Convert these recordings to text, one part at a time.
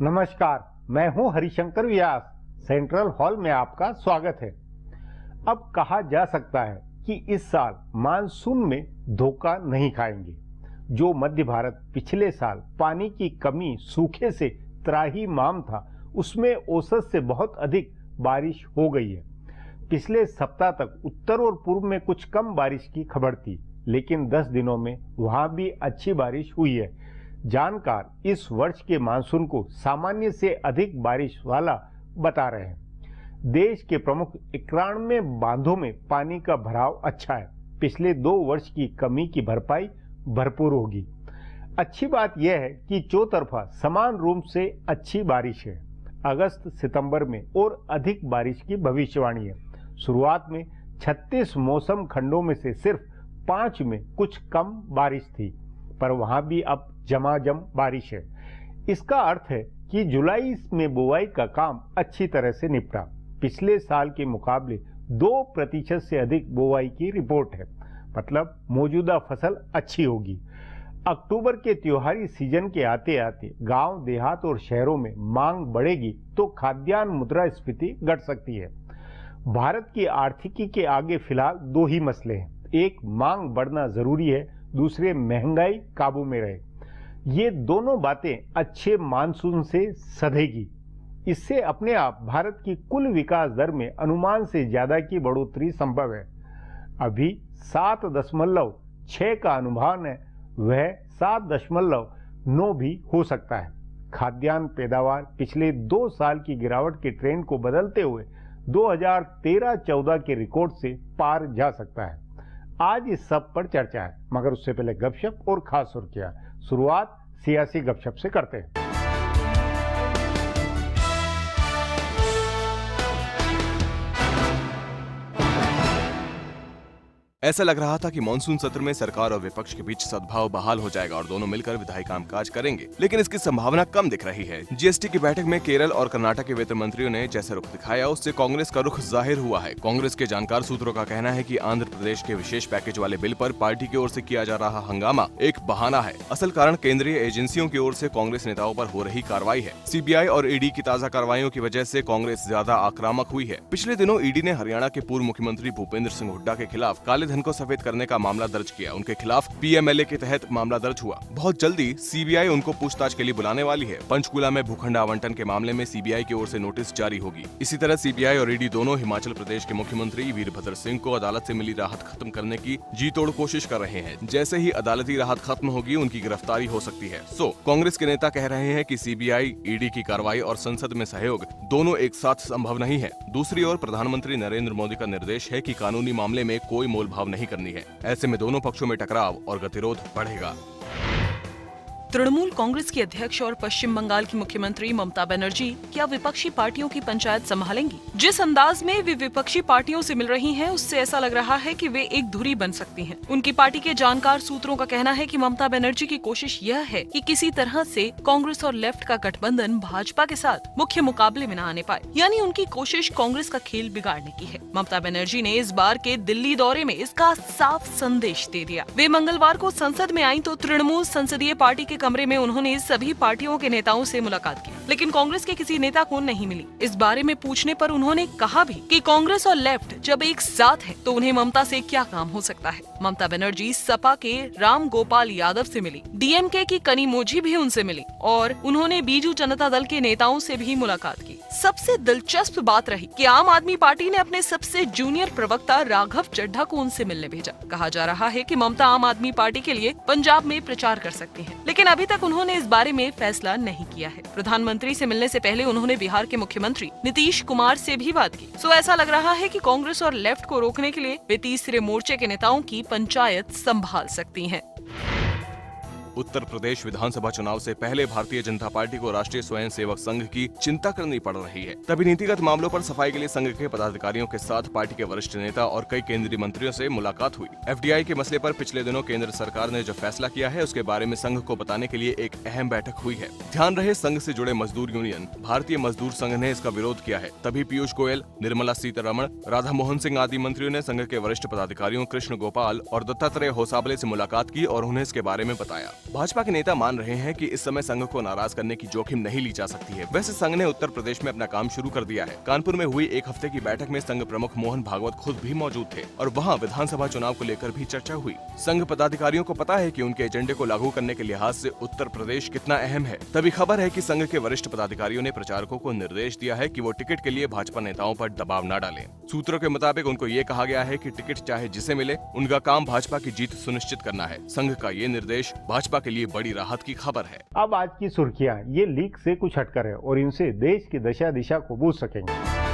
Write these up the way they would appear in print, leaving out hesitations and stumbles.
नमस्कार, मैं हूं हरिशंकर व्यास। सेंट्रल हॉल में आपका स्वागत है। अब कहा जा सकता है कि इस साल मानसून में धोखा नहीं खाएंगे। जो मध्य भारत पिछले साल पानी की कमी सूखे से त्राहिमाम था, उसमें औसत से बहुत अधिक बारिश हो गई है। पिछले सप्ताह तक उत्तर और पूर्व में कुछ कम बारिश की खबर थी, लेकिन 10 दिनों में वहां भी अच्छी बारिश हुई है। जानकार इस वर्ष के मानसून को सामान्य से अधिक बारिश वाला बता रहे हैं। देश के प्रमुख 91 बांधों में पानी का भराव अच्छा है। पिछले 2 वर्ष की कमी की भरपाई भरपूर होगी। अच्छी बात यह है कि चौतरफा समान रूप से अच्छी बारिश है। अगस्त सितंबर में और अधिक बारिश की भविष्यवाणी है। शुरुआत में 36 मौसम खंडों में से सिर्फ 5 में कुछ कम बारिश थी, पर वहां भी अब झमाझम बारिश है। इसका अर्थ है कि जुलाई में बुआई का काम अच्छी तरह से निपटा। पिछले साल के मुकाबले 2% से अधिक बुआई की रिपोर्ट है, मतलब मौजूदा फसल अच्छी होगी। अक्टूबर के त्योहारी सीजन के आते आते गांव, देहात और शहरों में मांग बढ़ेगी तो खाद्यान्न मुद्रास्फीति घट सकती है। भारत की आर्थिकी के आगे फिलहाल 2 ही मसले हैं। एक, मांग बढ़ना जरूरी है, दूसरे महंगाई काबू में रहे। ये दोनों बातें अच्छे मानसून से सधेगी। इससे अपने आप भारत की कुल विकास दर में अनुमान से ज्यादा की बढ़ोतरी संभव है। अभी 7.6 का अनुमान है, वह 7.9 भी हो सकता है। खाद्यान्न पैदावार पिछले 2 साल की गिरावट के ट्रेंड को बदलते हुए 2013-14 के रिकॉर्ड से पार जा सकता है। आज इस सब पर चर्चा है, मगर उससे पहले गपशप और खास सुर्खियां। शुरुआत सियासी गपशप से करते हैं। ऐसा लग रहा था कि मानसून सत्र में सरकार और विपक्ष के बीच सद्भाव बहाल हो जाएगा और दोनों मिलकर विधायी कामकाज करेंगे, लेकिन इसकी संभावना कम दिख रही है। जीएसटी की बैठक में केरल और कर्नाटक के वित्त मंत्रियों ने जैसे रुख दिखाया, उससे कांग्रेस का रुख जाहिर हुआ है। कांग्रेस के जानकार सूत्रों का कहना है कि आंध्र प्रदेश के विशेष पैकेज वाले बिल पर पार्टी की ओर से किया जा रहा हंगामा एक बहाना है। असल कारण केंद्रीय एजेंसियों की ओर से कांग्रेस नेताओं पर हो रही कार्रवाई है। सीबीआई और ईडी की ताजा कार्रवाइयों की वजह से कांग्रेस ज्यादा आक्रामक हुई है। पिछले दिनों ईडी ने हरियाणा के पूर्व मुख्यमंत्री भूपेंद्र सिंह हुड्डा के खिलाफ काले धन को सफेद करने का मामला दर्ज किया। उनके खिलाफ पीएमएलए के तहत मामला दर्ज हुआ। बहुत जल्दी सीबीआई उनको पूछताछ के लिए बुलाने वाली है। पंचकुला में भूखंड आवंटन के मामले में सीबीआई की ओर से नोटिस जारी होगी। इसी तरह सीबीआई और ईडी दोनों हिमाचल प्रदेश के मुख्यमंत्री वीरभद्र सिंह को अदालत से मिली राहत खत्म करने की जी तोड़ कोशिश कर रहे हैं। जैसे ही अदालती राहत खत्म होगी, उनकी गिरफ्तारी हो सकती है। कांग्रेस के नेता कह रहे हैं कि सीबीआई, ईडी की कार्रवाई और संसद में सहयोग दोनों एक साथ संभव नहीं है। दूसरी ओर प्रधानमंत्री नरेंद्र मोदी का निर्देश है कि कानूनी मामले में कोई मोलभाव नहीं करनी है। ऐसे में दोनों पक्षों में टकराव और गतिरोध बढ़ेगा। तृणमूल कांग्रेस की अध्यक्ष और पश्चिम बंगाल की मुख्यमंत्री ममता बनर्जी क्या विपक्षी पार्टियों की पंचायत संभालेंगी? जिस अंदाज में वे विपक्षी पार्टियों से मिल रही हैं, उससे ऐसा लग रहा है कि वे एक धुरी बन सकती हैं। उनकी पार्टी के जानकार सूत्रों का कहना है कि ममता बनर्जी की कोशिश यह है कि किसी तरह से कांग्रेस और लेफ्ट का गठबंधन भाजपा के साथ मुख्य मुकाबले में न आने पाए, यानी उनकी कोशिश कांग्रेस का खेल बिगाड़ने की है। ममता बनर्जी ने इस बार के दिल्ली दौरे में इसका साफ संदेश दे दिया। वे मंगलवार को संसद में आई तो तृणमूल संसदीय पार्टी के कमरे में उन्होंने सभी पार्टियों के नेताओं से मुलाकात की, लेकिन कांग्रेस के किसी नेता को नहीं मिली। इस बारे में पूछने पर उन्होंने कहा भी कि कांग्रेस और लेफ्ट जब एक साथ है तो उन्हें ममता से क्या काम हो सकता है। ममता बनर्जी सपा के राम गोपाल यादव से मिली, डीएमके की कनिमोझी भी उनसे मिली और उन्होंने बीजू जनता दल के नेताओं से भी मुलाकात की। सबसे दिलचस्प बात रही कि आम आदमी पार्टी ने अपने सबसे जूनियर प्रवक्ता राघव चड्ढा को उनसे मिलने भेजा। कहा जा रहा है कि ममता आम आदमी पार्टी के लिए पंजाब में प्रचार कर सकती हैं, लेकिन अभी तक उन्होंने इस बारे में फैसला नहीं किया है। प्रधानमंत्री से मिलने से पहले उन्होंने बिहार के मुख्यमंत्री नीतीश कुमार से भी बात की। ऐसा लग रहा है कि कांग्रेस और लेफ्ट को रोकने के लिए वे तीसरे मोर्चे के नेताओं की पंचायत संभाल सकती हैं। उत्तर प्रदेश विधानसभा चुनाव से पहले भारतीय जनता पार्टी को राष्ट्रीय स्वयंसेवक संघ की चिंता करनी पड़ रही है। तभी नीतिगत मामलों पर सफाई के लिए संघ के पदाधिकारियों के साथ पार्टी के वरिष्ठ नेता और कई केंद्रीय मंत्रियों से मुलाकात हुई। एफडीआई के मसले पर पिछले दिनों केंद्र सरकार ने जो फैसला किया है, उसके बारे में संघ को बताने के लिए एक अहम बैठक हुई है। ध्यान रहे, संघ से जुड़े मजदूर यूनियन भारतीय मजदूर संघ ने इसका विरोध किया है। तभी पीयूष गोयल, निर्मला सीतारमण, राधा मोहन सिंह आदि मंत्रियों ने संघ के वरिष्ठ पदाधिकारियों कृष्ण गोपाल और दत्तात्रेय होसाबले से मुलाकात की और उन्हें इसके बारे में बताया। भाजपा के नेता मान रहे हैं कि इस समय संघ को नाराज करने की जोखिम नहीं ली जा सकती है। वैसे संघ ने उत्तर प्रदेश में अपना काम शुरू कर दिया है। कानपुर में हुई एक हफ्ते की बैठक में संघ प्रमुख मोहन भागवत खुद भी मौजूद थे और वहां विधानसभा चुनाव को लेकर भी चर्चा हुई। संघ पदाधिकारियों को पता है कि उनके एजेंडे को लागू करने के लिहाज से उत्तर प्रदेश कितना अहम है। तभी खबर है कि संघ के वरिष्ठ पदाधिकारियों ने प्रचारकों को निर्देश दिया है कि वो टिकट के लिए भाजपा नेताओं पर दबाव न डालें। सूत्रों के मुताबिक उनको ये कहा गया है कि टिकट चाहे जिसे मिले, उनका काम भाजपा की जीत सुनिश्चित करना है। संघ का ये निर्देश भाजपा के लिए बड़ी राहत की खबर है। अब आज की सुर्खियां ये लीक से कुछ हटकर है और इनसे देश की दशा दिशा को बूझ सकेंगे।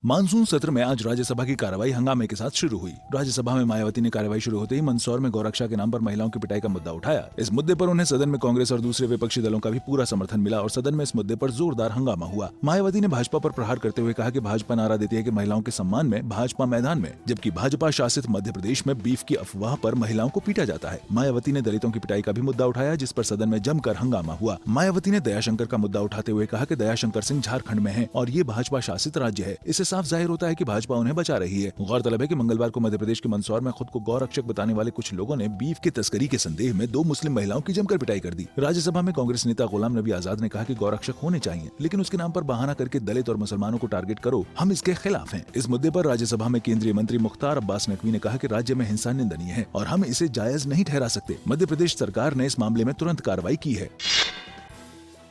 मानसून सत्र में आज राज्यसभा की कार्रवाई हंगामे के साथ शुरू हुई। राज्यसभा में मायावती ने कार्रवाई शुरू होते ही मंदसौर में गौरक्षा के नाम पर महिलाओं की पिटाई का मुद्दा उठाया। इस मुद्दे पर उन्हें सदन में कांग्रेस और दूसरे विपक्षी दलों का भी पूरा समर्थन मिला और सदन में इस मुद्दे पर जोरदार हंगामा हुआ। मायावती ने भाजपा पर प्रहार करते हुए कहा कि भाजपा नारा देती है कि महिलाओं के सम्मान में भाजपा मैदान में, जबकि भाजपा शासित मध्य प्रदेश में बीफ की अफवाह पर महिलाओं को पीटा जाता है। मायावती ने दलितों की पिटाई का भी मुद्दा उठाया, जिस पर सदन में जमकर हंगामा हुआ। मायावती ने दयाशंकर का मुद्दा उठाते हुए कहा कि दयाशंकर सिंह झारखंड में है और ये भाजपा शासित राज्य है। इससे साफ जाहिर होता है कि भाजपा उन्हें बचा रही है। गौरतलब है कि मंगलवार को मध्य प्रदेश के मंदसौर में खुद को गौरक्षक बताने वाले कुछ लोगों ने बीफ की तस्करी के संदेह में 2 मुस्लिम महिलाओं की जमकर पिटाई कर दी। राज्यसभा में कांग्रेस नेता गुलाम नबी आजाद ने कहा कि गौरक्षक होने चाहिए, लेकिन उसके नाम पर बहाना करके दलित और मुसलमानों को टारगेट करो, हम इसके खिलाफ हैं। इस मुद्दे पर राज्यसभा में केंद्रीय मंत्री मुख्तार अब्बास नकवी ने कहा कि राज्य में हिंसा निंदनीय है और हम इसे जायज नहीं ठहरा सकते। मध्य प्रदेश सरकार ने इस मामले में तुरंत कार्रवाई की है।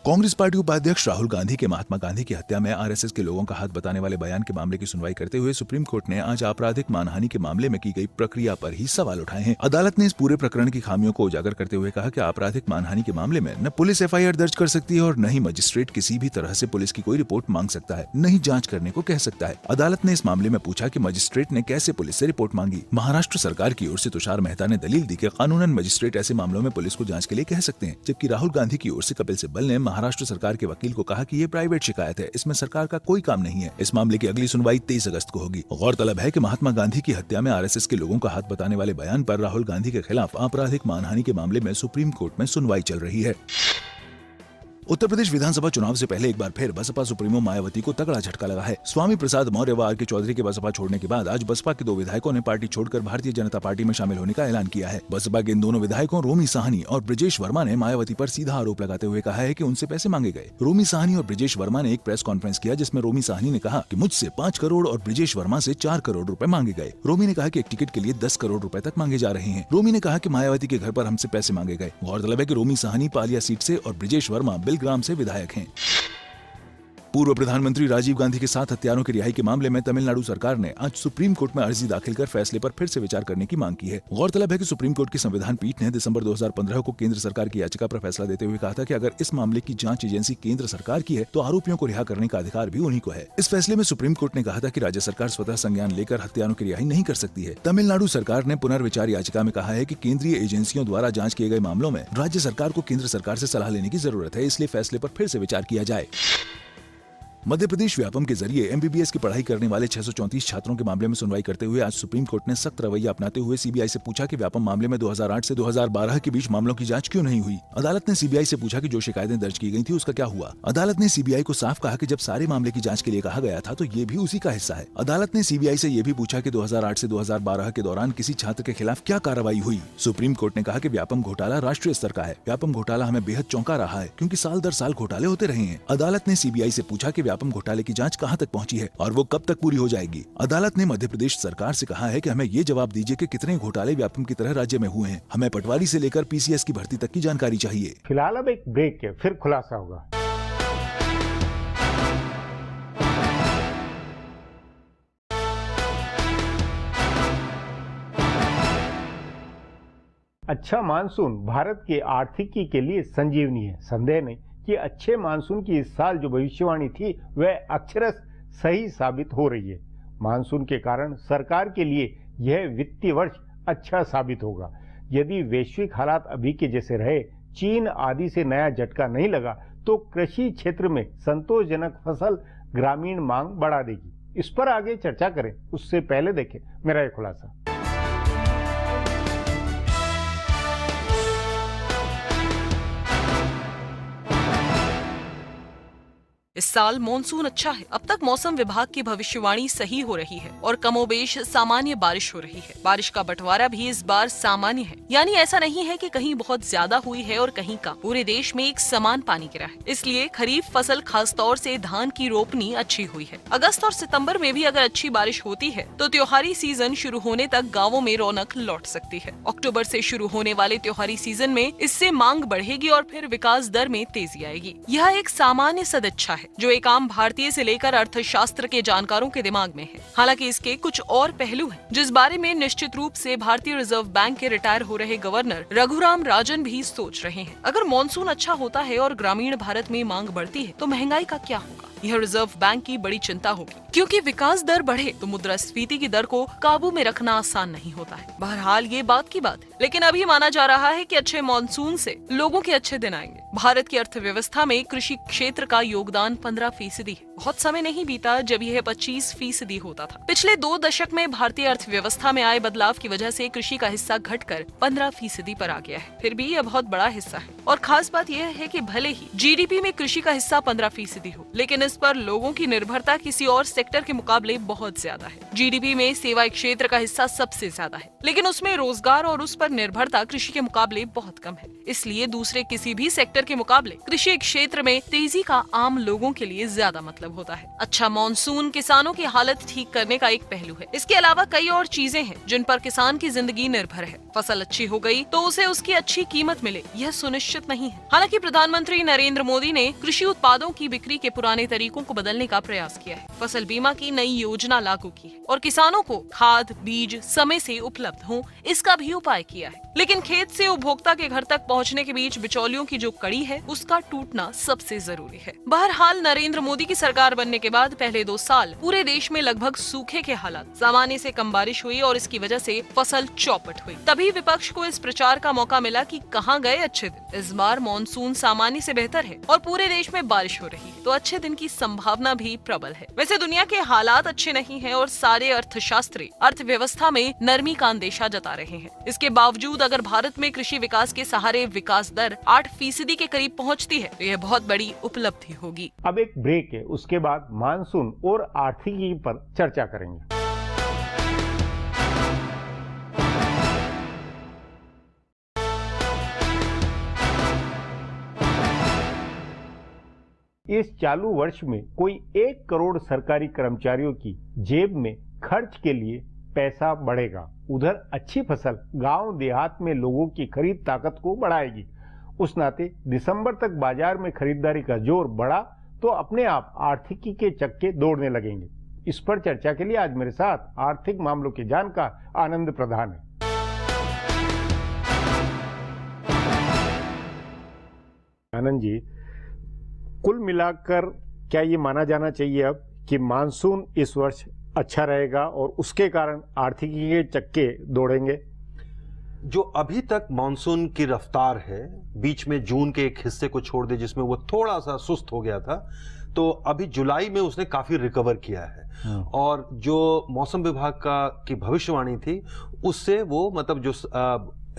कांग्रेस पार्टी उपाध्यक्ष राहुल गांधी के महात्मा गांधी की हत्या में आरएसएस के लोगों का हाथ बताने वाले बयान के मामले की सुनवाई करते हुए सुप्रीम कोर्ट ने आज आपराधिक मानहानि के मामले में की गई प्रक्रिया पर ही सवाल उठाए हैं। अदालत ने इस पूरे प्रकरण की खामियों को उजागर करते हुए कहा कि आपराधिक मानहानि के मामले में न पुलिस एफआईआर दर्ज कर सकती है और न ही मजिस्ट्रेट किसी भी तरह से पुलिस की कोई रिपोर्ट मांग सकता है, न ही जांच करने को कह सकता है। अदालत ने इस मामले में पूछा कि मजिस्ट्रेट ने कैसे पुलिस से रिपोर्ट मांगी। महाराष्ट्र सरकार की ओर से तुषार मेहता ने दलील दी कि कानूनन मजिस्ट्रेट ऐसे मामलों में पुलिस को जांच के लिए कह सकते हैं, जबकि राहुल गांधी की ओर से कपिल सिब्बल ने महाराष्ट्र सरकार के वकील को कहा कि ये प्राइवेट शिकायत है, इसमें सरकार का कोई काम नहीं है। इस मामले की अगली सुनवाई 23 अगस्त को होगी। गौरतलब है कि महात्मा गांधी की हत्या में आरएसएस के लोगों का हाथ बताने वाले बयान पर राहुल गांधी के खिलाफ आपराधिक मानहानि के मामले में सुप्रीम कोर्ट में सुनवाई चल रही है। उत्तर प्रदेश विधानसभा चुनाव से पहले एक बार फिर बसपा सुप्रीमो मायावती को तगड़ा झटका लगा है। स्वामी प्रसाद मौर्य व आर.के. चौधरी के बसपा छोड़ने के बाद आज बसपा के 2 विधायकों ने पार्टी छोड़कर भारतीय जनता पार्टी में शामिल होने का ऐलान किया है। बसपा के इन दोनों विधायकों रोमी साहनी और ब्रिजेश वर्मा ने मायावती पर सीधा आरोप लगाते हुए कहा है कि उनसे पैसे मांगे गए। रोमी साहनी और ब्रिजेश वर्मा ने एक प्रेस कॉन्फ्रेंस किया, जिसमें रोमी साहनी ने कहा कि मुझसे 5 करोड़ और ब्रिजेश वर्मा से 4 करोड़ रुपए मांगे गए। रोमी ने कहा कि एक टिकट के लिए 10 करोड़ रुपए तक मांगे जा रहे हैं। रोमी ने कहा कि मायावती के घर पर हमसे पैसे मांगे गए। गौरतलब है कि रोमी साहनी पालिया सीट से और ब्रिजेश वर्मा बिलग्राम से विधायक हैं। पूर्व प्रधानमंत्री राजीव गांधी के 7 हत्यारों की रिहाई के मामले में तमिलनाडु सरकार ने आज सुप्रीम कोर्ट में अर्जी दाखिल कर फैसले पर फिर से विचार करने की मांग की है। गौरतलब है कि सुप्रीम कोर्ट की संविधान पीठ ने दिसंबर 2015 को केंद्र सरकार की याचिका पर फैसला देते हुए कहा था कि अगर इस मामले की जांच एजेंसी केंद्र सरकार की है तो आरोपियों को रिहा करने का अधिकार भी उन्हीं को है। इस फैसले में सुप्रीम कोर्ट ने कहा था कि राज्य सरकार स्वतः संज्ञान लेकर हत्यारों की रिहाई नहीं कर सकती है। तमिलनाडु सरकार ने पुनर्विचार याचिका में कहा है कि केंद्रीय एजेंसियों द्वारा जांच किए गए मामलों में राज्य सरकार को केंद्र सरकार से सलाह लेने की जरूरत है, इसलिए फैसले पर फिर से विचार किया जाए। मध्य प्रदेश व्यापम के जरिए एमबीबीएस की पढ़ाई करने वाले 634 छात्रों के मामले में सुनवाई करते हुए आज सुप्रीम कोर्ट ने सख्त रवैया अपनाते हुए सीबीआई से पूछा कि व्यापम मामले में 2008 से 2012 के बीच मामलों की जांच क्यों नहीं हुई। अदालत ने सीबीआई से पूछा कि जो शिकायतें दर्ज की गई थी उसका क्या हुआ। अदालत ने सीबीआई को साफ कहा कि जब सारे मामले की जांच के लिए कहा गया था तो ये भी उसी का हिस्सा है। अदालत ने सीबीआई से ये भी पूछा कि 2008 से 2012 के दौरान किसी छात्र के खिलाफ क्या कार्रवाई हुई। सुप्रीम कोर्ट ने कहा कि व्यापम घोटाला राष्ट्रीय स्तर का है। व्यापम घोटाला हमें बेहद चौंका रहा है, क्योंकि साल दर साल घोटाले होते रहे हैं। अदालत ने सीबीआई से पूछा कि व्यापम घोटाले की जांच कहां तक पहुंची है और वो कब तक पूरी हो जाएगी। अदालत ने मध्य प्रदेश सरकार से कहा है कि हमें ये जवाब दीजिए कि कितने घोटाले व्यापम की तरह राज्य में हुए हैं। हमें पटवारी से लेकर पीसीएस की भर्ती तक की जानकारी चाहिए। फिलहाल अब एक ब्रेक के फिर खुलासा होगा। अच्छा मानसून भारत की आर्थिकी के लिए संजीवनी है। संदेह नहीं कि अच्छे मानसून की इस साल जो भविष्यवाणी थी वह अक्षरश सही साबित हो रही है। मानसून के कारण सरकार के लिए यह वित्तीय वर्ष अच्छा साबित होगा। यदि वैश्विक हालात अभी के जैसे रहे, चीन आदि से नया झटका नहीं लगा, तो कृषि क्षेत्र में संतोषजनक फसल ग्रामीण मांग बढ़ा देगी। इस पर आगे चर्चा करें, उससे पहले देखें मेरा यह खुलासा। इस साल मॉनसून अच्छा है। अब तक मौसम विभाग की भविष्यवाणी सही हो रही है और कमोबेश सामान्य बारिश हो रही है। बारिश का बंटवारा भी इस बार सामान्य है, यानी ऐसा नहीं है कि कहीं बहुत ज्यादा हुई है और कहीं कम। पूरे देश में एक समान पानी गिरा है, इसलिए खरीफ फसल खास तौर से धान की रोपनी अच्छी हुई है। अगस्त और सितंबर में भी अगर अच्छी बारिश होती है तो त्योहारी सीजन शुरू होने तक गाँवों में रौनक लौट सकती है। अक्टूबर से शुरू होने वाले त्योहारी सीजन में इससे मांग बढ़ेगी और फिर विकास दर में तेजी आएगी। यह एक सामान्य सदिच्छा है जो एक आम भारतीय से लेकर अर्थशास्त्र के जानकारों के दिमाग में है। हालांकि इसके कुछ और पहलू हैं, जिस बारे में निश्चित रूप से भारतीय रिजर्व बैंक के रिटायर हो रहे गवर्नर रघुराम राजन भी सोच रहे हैं। अगर मॉनसून अच्छा होता है और ग्रामीण भारत में मांग बढ़ती है तो महंगाई का क्या होगा? यह रिजर्व बैंक की बड़ी चिंता होगी, क्योंकि विकास दर बढ़े तो मुद्रास्फीति की दर को काबू में रखना आसान नहीं होता है। बहरहाल ये बात की बात है, लेकिन अभी माना जा रहा है कि अच्छे मॉनसून से लोगों के अच्छे दिन आएंगे। भारत की अर्थव्यवस्था में कृषि क्षेत्र का योगदान 15% है। बहुत समय नहीं बीता जब यह 25% होता था। पिछले 2 दशक में भारतीय अर्थव्यवस्था में आए बदलाव की वजह से कृषि का हिस्सा घटकर 15% पर आ गया है। फिर भी यह बहुत बड़ा हिस्सा है और खास बात यह है कि भले ही जीडीपी में कृषि का हिस्सा 15% हो, लेकिन इस पर लोगों की निर्भरता किसी और सेक्टर के मुकाबले बहुत ज्यादा है। जीडीपी में सेवा क्षेत्र का हिस्सा सबसे ज्यादा है, लेकिन उसमें रोजगार और उस पर निर्भरता कृषि के मुकाबले बहुत कम है। इसलिए दूसरे किसी भी सेक्टर के मुकाबले कृषि क्षेत्र में तेजी का आम लोगों के लिए ज्यादा मतलब होता है। अच्छा मॉनसून किसानों की हालत ठीक करने का एक पहलू है। इसके अलावा कई और चीजें हैं जिन पर किसान की जिंदगी निर्भर है। फसल अच्छी हो गई तो उसे उसकी अच्छी कीमत मिले, यह सुनिश्चित नहीं है। हालांकि प्रधानमंत्री नरेंद्र मोदी ने कृषि उत्पादों की बिक्री के पुराने तरीकों को बदलने का प्रयास किया है। फसल बीमा की नई योजना लागू की है और किसानों को खाद बीज समय से उपलब्ध हो, इसका भी उपाय किया है। लेकिन खेत से उपभोक्ता के घर तक पहुंचने के बीच बिचौलियों की जो कड़ी है उसका टूटना सबसे जरूरी है। बहरहाल नरेंद्र मोदी की सरकार बनने के बाद पहले 2 साल पूरे देश में लगभग सूखे के हालात, सामान्य से कम बारिश हुई और इसकी वजह से फसल चौपट हुई। तभी विपक्ष को इस प्रचार का मौका मिला कि कहां गए अच्छे दिन। इस बार मॉनसून सामान्य से बेहतर है और पूरे देश में बारिश हो रही है, तो अच्छे दिन की संभावना भी प्रबल है। वैसे दुनिया के हालात अच्छे नहीं है और सारे अर्थशास्त्री अर्थव्यवस्था में नरमी का अंदेशा जता रहे हैं। इसके बावजूद अगर भारत में कृषि विकास के सहारे विकास दर 8% के करीब पहुंचती है तो यह बहुत बड़ी उपलब्धि होगी। अब एक ब्रेक है, उसके बाद मानसून और आर्थिकी पर चर्चा करेंगे। इस चालू वर्ष में कोई 1 करोड़ सरकारी कर्मचारियों की जेब में खर्च के लिए पैसा बढ़ेगा। उधर अच्छी फसल गांव देहात में लोगों की खरीद ताकत को बढ़ाएगी। उस नाते दिसंबर तक बाजार में खरीदारी का जोर बढ़ा तो अपने आप आर्थिकी के चक्के दौड़ने लगेंगे। इस पर चर्चा के लिए आज मेरे साथ आर्थिक मामलों के जानकार आनंद प्रधान है। आनंद जी, कुल मिलाकर क्या ये माना जाना चाहिए अब कि मानसून इस वर्ष अच्छा रहेगा और उसके कारण आर्थिकी के चक्के दौड़ेंगे? जो अभी तक मानसून की रफ्तार है, बीच में जून के एक हिस्से को छोड़ दे जिसमें वो थोड़ा सा सुस्त हो गया था, तो अभी जुलाई में उसने काफी रिकवर किया है। और जो मौसम विभाग की भविष्यवाणी थी उससे वो मतलब जो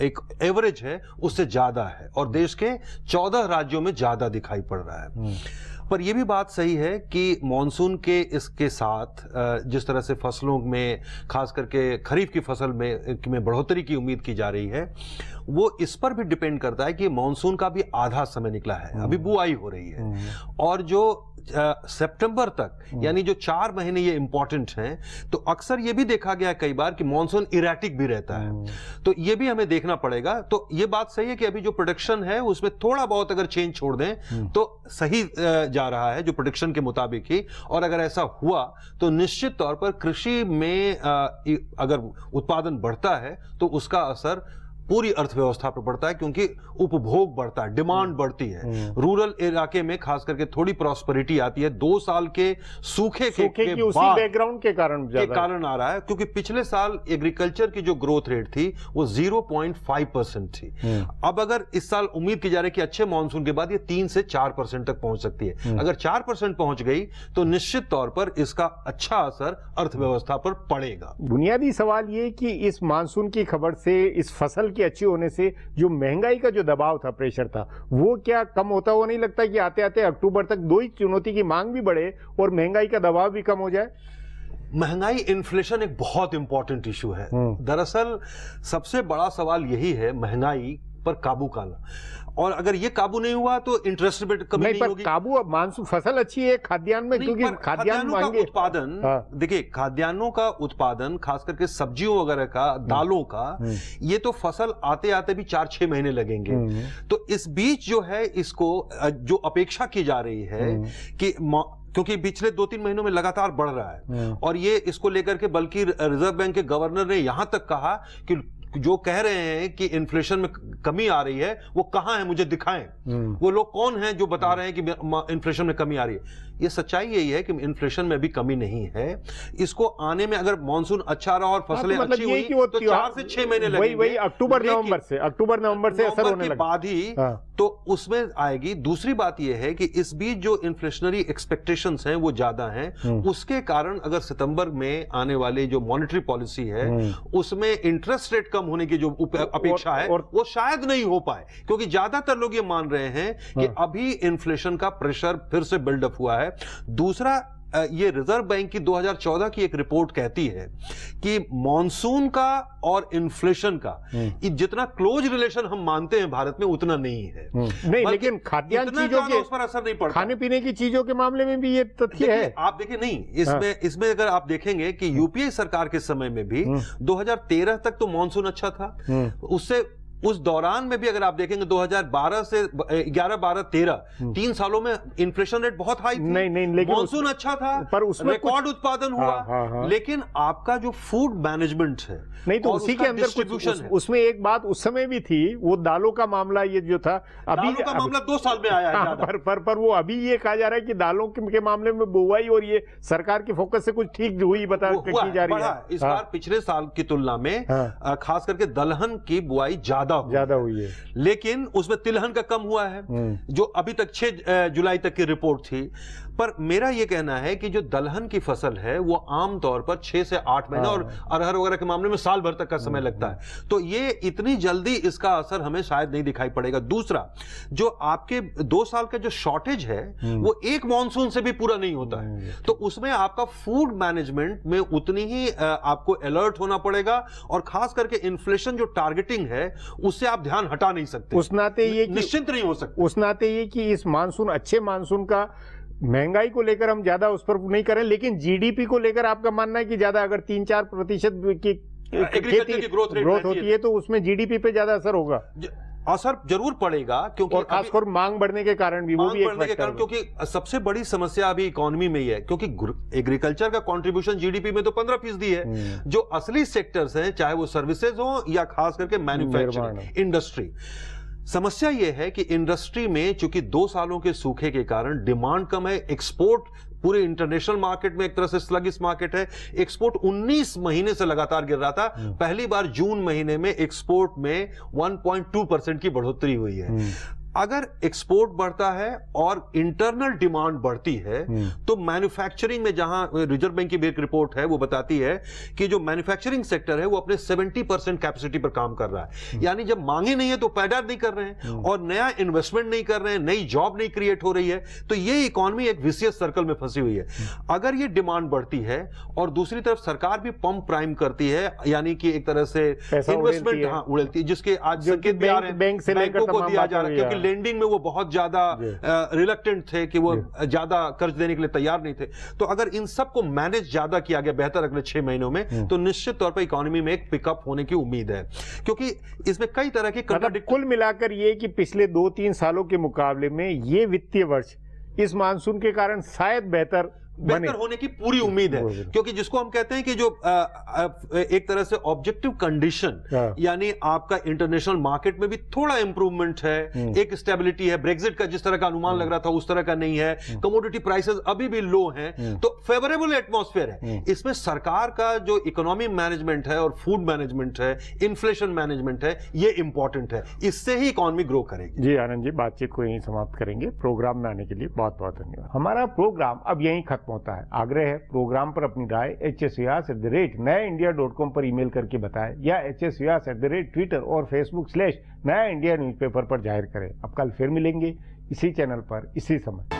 एक एवरेज है उससे ज्यादा है और देश के 14 राज्यों में ज्यादा दिखाई पड़ रहा है। पर यह भी बात सही है कि मॉनसून के इसके साथ जिस तरह से फसलों में खास करके खरीफ की फसल में बढ़ोतरी की उम्मीद की जा रही है, वो इस पर भी डिपेंड करता है कि मॉनसून का भी आधा समय निकला है, अभी बुआई हो रही है और जो सितंबर तक यानी जो 4 महीने ये इंपॉर्टेंट हैं, तो अक्सर ये भी देखा गया कई बार कि मॉनसून इरेटिक भी रहता है, तो ये भी हमें देखना पड़ेगा। तो ये बात सही है कि अभी जो प्रेडिक्शन है उसमें थोड़ा बहुत अगर चेंज छोड़ दें तो सही जा रहा है जो प्रेडिक्शन के मुताबिक ही, और अगर ऐसा हुआ तो निश्चित तौर पर कृषि में अगर उत्पादन बढ़ता है तो उसका असर पूरी अर्थव्यवस्था पर बढ़ता है, क्योंकि उपभोग बढ़ता है, डिमांड बढ़ती है। रूरल इलाके में खास करके थोड़ी प्रॉस्पेरिटी आती है। 2 साल के सूखे के उसी बैकग्राउंड के कारण आ रहा है, क्योंकि पिछले साल एग्रीकल्चर की जो ग्रोथ रेट थी वो 0.5% थी। अब अगर इस साल उम्मीद की जा रही है कि अच्छे मानसून के बाद ये 3 से 4% तक पहुंच सकती है। अगर 4% पहुंच गई तो निश्चित तौर पर इसका अच्छा असर अर्थव्यवस्था पर पड़ेगा। बुनियादी सवाल ये कि इस मानसून की खबर से इस फसल के अच्छे होने से जो महंगाई का जो दबाव था, प्रेशर था, वो क्या कम होता हुआ नहीं लगता कि आते आते अक्टूबर तक दो ही चुनौती की मांग भी बढ़े और महंगाई का दबाव भी कम हो जाए? महंगाई, इन्फ्लेशन एक बहुत इंपॉर्टेंट इशू है। दरअसल सबसे बड़ा सवाल यही है महंगाई पर काबू पाना, और अगर ये काबू नहीं हुआ तो इंटरेस्ट रेट कमी नहीं होगी। काबू, अब मानसून फसल अच्छी है खाद्यान्न में, क्योंकि खाद्यान्न का उत्पादन, देखिए खाद्यान्नों का उत्पादन खास करके सब्जियों वगैरह का, दालों का, ये तो फसल आते आते भी 4-6 महीने लगेंगे। तो इस बीच जो है इसको जो अपेक्षा की जा रही है कि क्योंकि पिछले 2-3 महीनों में लगातार बढ़ रहा है, और ये इसको लेकर के बल्कि रिजर्व बैंक के गवर्नर ने यहां तक कहा कि जो कह रहे हैं कि इन्फ्लेशन में कमी आ रही है वो कहां है, मुझे दिखाएं। वो लोग कौन हैं जो बता रहे हैं कि इन्फ्लेशन में कमी आ रही है? ये सच्चाई यही है कि इन्फ्लेशन में भी कमी नहीं है। इसको आने में अगर मानसून अच्छा रहा और फसलें अच्छी हुई तो 4 से 6 महीने लगेंगे। वही अक्टूबर नवंबर से असर होने के बाद ही तो उसमें आएगी। दूसरी बात यह है कि इस बीच जो इन्फ्लेशनरी एक्सपेक्टेशंस हैं वो ज्यादा हैं, उसके कारण अगर सितंबर में आने वाली जो मॉनेटरी पॉलिसी है उसमें इंटरेस्ट रेट कम होने की जो अपेक्षा है वो शायद नहीं हो पाए, क्योंकि ज्यादातर लोग ये मान रहे हैं कि अभी इन्फ्लेशन का प्रेशर फिर से बिल्डअप हुआ है। दूसरा, ये रिजर्व बैंक की 2014 की एक रिपोर्ट कहती है कि मॉनसून का और इन्फ्लेशन का जितना क्लोज रिलेशन हम मानते हैं भारत में उतना नहीं है। नहीं, लेकिन खाद्यान्न चीजों के उस पर असर नहीं पड़ता। खाने पीने की चीजों के मामले में भी ये तथ्य है। आप देखिए, नहीं, इसमें अगर आप देखेंगे कि यूपीए सरकार के समय में भी 2013 तक तो मॉनसून अच्छा था, उससे उस दौरान में भी अगर आप देखेंगे 2012 से 11, 12, 13 3 सालों में इन्फ्लेशन रेट बहुत हाई थी। नहीं, लेकिन मॉनसून अच्छा था, पर उसमें रिकॉर्ड उत्पादन हुआ। लेकिन आपका जो फूड मैनेजमेंट है, नहीं तो उसी के अंदर कुछ उसमें एक बात उस समय भी थी, वो दालों का मामला ये जो था, अभी का मामला 2 साल में आया है। पर वो अभी ये कहा जा रहा है कि दालों के मामले में बुआई और ये सरकार की फोकस से कुछ ठीक हुई की जा रही है। इस बार पिछले साल की तुलना में खास करके दलहन की बुआई ज्यादा हुई है, लेकिन उसमें तिलहन का कम हुआ है, जो अभी तक 6 जुलाई तक की रिपोर्ट थी। पर मेरा यह कहना है कि जो दलहन की फसल है वो आमतौर पर 6 से 8 महीने और अरहर वगैरह के मामले में साल भर तक का समय लगता है, तो ये इतनी जल्दी इसका असर हमें शायद नहीं दिखाई पड़ेगा। दूसरा, जो आपके 2 साल का जो शॉर्टेज है वो एक मॉनसून से भी पूरा नहीं होता है, तो उसमें आपका फूड मैनेजमेंट में उतनी ही आपको अलर्ट होना पड़ेगा, और खास करके इन्फ्लेशन जो टारगेटिंग है उससे आप ध्यान हटा नहीं सकते। उस नाते ये निश्चिंत नहीं हो सकते। उस नाते ये कि इस मानसून, अच्छे मानसून का महंगाई को लेकर हम ज्यादा उस पर नहीं करें, लेकिन जीडीपी को लेकर आपका मानना है कि ज्यादा अगर 3-4% की ग्रोथ होती है तो उसमें जीडीपी पे ज्यादा असर होगा। असर जरूर पड़ेगा, क्योंकि और खासकर मांग बढ़ने के कारण भी, वो भी एक फैक्टर है। क्योंकि सबसे बड़ी समस्या अभी इकोनॉमी में ही है, क्योंकि एग्रीकल्चर का कंट्रीब्यूशन जीडीपी में तो 15% है। जो असली सेक्टर्स हैं, चाहे वो सर्विसेज हो या खास करके मैन्युफैक्चरिंग इंडस्ट्री, समस्या यह है कि इंडस्ट्री में चूंकि 2 सालों के सूखे के कारण डिमांड कम है, एक्सपोर्ट पूरे इंटरनेशनल मार्केट में एक तरह से स्लगिश मार्केट है, एक्सपोर्ट 19 महीने से लगातार गिर रहा था। पहली बार जून महीने में एक्सपोर्ट में 1.2% की बढ़ोतरी हुई है। अगर एक्सपोर्ट बढ़ता है और इंटरनल डिमांड बढ़ती है तो मैन्युफैक्चरिंग में, जहां रिजर्व बैंक की भी एक रिपोर्ट है वो बताती है कि जो मैन्युफैक्चरिंग सेक्टर है वो अपने 70% कैपेसिटी पर काम कर रहा है। यानी जब मांगे नहीं है तो पैदा नहीं कर रहे हैं और नया इन्वेस्टमेंट नहीं कर रहे हैं, नई जॉब नहीं क्रिएट हो रही है, तो ये इकोनॉमी एक विशियस सर्कल में फंसी हुई है। अगर ये डिमांड बढ़ती है और दूसरी तरफ सरकार भी पंप प्राइम करती है, यानी कि एक तरह से इन्वेस्टमेंट उड़ेलती है, जिसके आज संकेत भी आ रहे हैं बैंकों को दिया जा रहा है, क्योंकि लेंडिंग में वो बहुत ज्यादा रिलक्टेंट थे कि वो ज्यादा कर्ज देने के लिए तैयार नहीं थे। तो अगर इन सब को मैनेज ज्यादा किया गया बेहतर अगले 6 महीनों में, तो निश्चित तौर पर इकोनॉमी में एक पिकअप होने की उम्मीद है, क्योंकि इसमें कई तरह की कुल मिलाकर ये कि पिछले 2-3 सालों के मुकाबले में ये वित्तीय वर्ष इस मानसून के कारण शायद बेहतर होने की पूरी उम्मीद है, क्योंकि जिसको हम कहते हैं कि जो एक तरह से ऑब्जेक्टिव कंडीशन, यानी आपका इंटरनेशनल मार्केट में भी थोड़ा इंप्रूवमेंट है, एक स्टेबिलिटी है, ब्रेक्जिट का जिस तरह का अनुमान लग रहा था उस तरह का नहीं है, कमोडिटी प्राइसेस अभी भी लो हैं, तो फेवरेबल एटमॉस्फेयर है। इसमें सरकार का जो इकोनॉमी मैनेजमेंट है और फूड मैनेजमेंट है, इन्फ्लेशन मैनेजमेंट है, ये इंपॉर्टेंट है, इससे ही इकोनॉमी ग्रो करेगी। जी आनंद जी, बातचीत को यहीं समाप्त करेंगे। प्रोग्राम में आने के लिए बहुत बहुत धन्यवाद। हमारा प्रोग्राम अब यहीं खत्म पहुंचता है। आग्रह है प्रोग्राम पर अपनी राय hsvyas@nayaindia.com पर ईमेल करके बताएं या hsvyas@twitter और Facebook/नया इंडिया न्यूज़पेपर पर जाहिर करें। अब कल फिर मिलेंगे इसी चैनल पर इसी समय।